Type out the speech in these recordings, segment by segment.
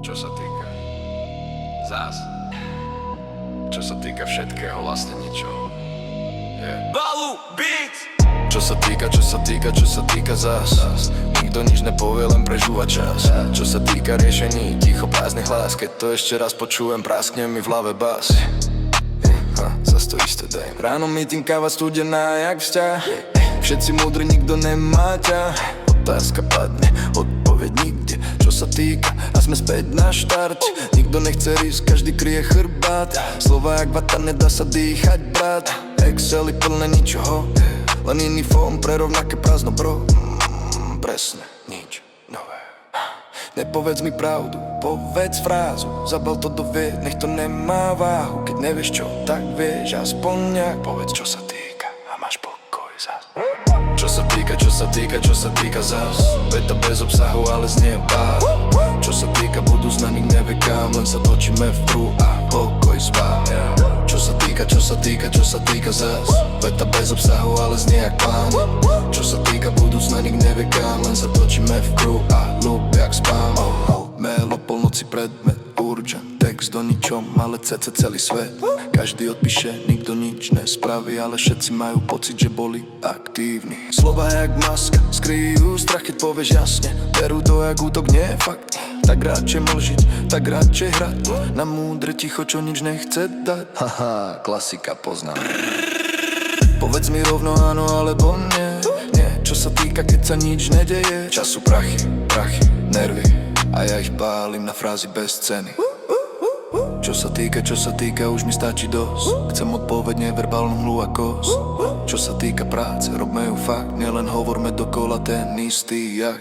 Čo sa týka zás, čo sa týka všetkého, vlastne ničoho. Balu Beats. Čo sa týka zás, nikto nič nepovie, len prežúva čas. Čo sa týka riešení, ticho prázdny hlas, keď to ešte raz počujem, praskne mi v hlave bas. Zas to isté daj. Ráno meeting, káva studená jak vzťah. Všetci múdri, nikto nemá ťa. Otázka padne, odpoveď nikde. Čo sa týka, a sme späť na štarte. Nikto nechce rísť, každý kryje chrbát. Slova jak vata, nedá sa dýchať, brat. Excely plné ničoho, len iný fón pre rovnaké prázdno, bro. Presne, nič nové. Nepovedz mi pravdu, povedz frázu. Zabal to do vied, nech to nemá váhu. Keď nevieš čo, tak vieš aspoň nejak. Povedz čo sa týka a máš pokoj zas. Čo sa týka zas. Veta bez obsahu, ale znie bás. Čo sa týka budúcna, nik nevie kam. Len sa točíme v prú a pokoj spám. Čo sa týka zas. Veta bez obsahu, ale znie jak plán. Čo sa týka budúcna, nik nevie kam. Len sa točíme v prú a ľub jak spám. Mail o polnoci, predmet urgent. Text o ničom, ale cece celý svet. Každý odpíše, nikto nič nespraví, ale všetci majú pocit, že boli aktívni. Slova jak maska, skryjú strach, keď povieš jasne. Berú to jak útok, nie je fakt. Tak radšej mlžiť, tak radšej hrať na múdre ticho, čo nič nechce dať. Haha, klasika poznám. Povedz mi rovno áno alebo nie. Nie, čo sa týka, keď sa nič nedeje. Času prachy, nervy, a ja ich pálim na frázy bez ceny. Čo sa týka, už mi stačí dosť. Chcem odpoveď, neverbálnu hlu a kos. Čo sa týka práce, robme ju fakt. Nielen hovorme dokola ten istý jak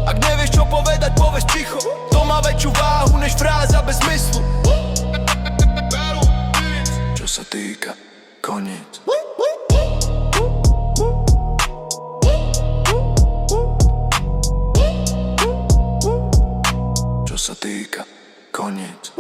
Ak nevieš čo povedať, povieš ticho. To má väčšiu váhu než fráza bez zmyslu. Čo sa týka, koniec. Čo sa týka, koniec.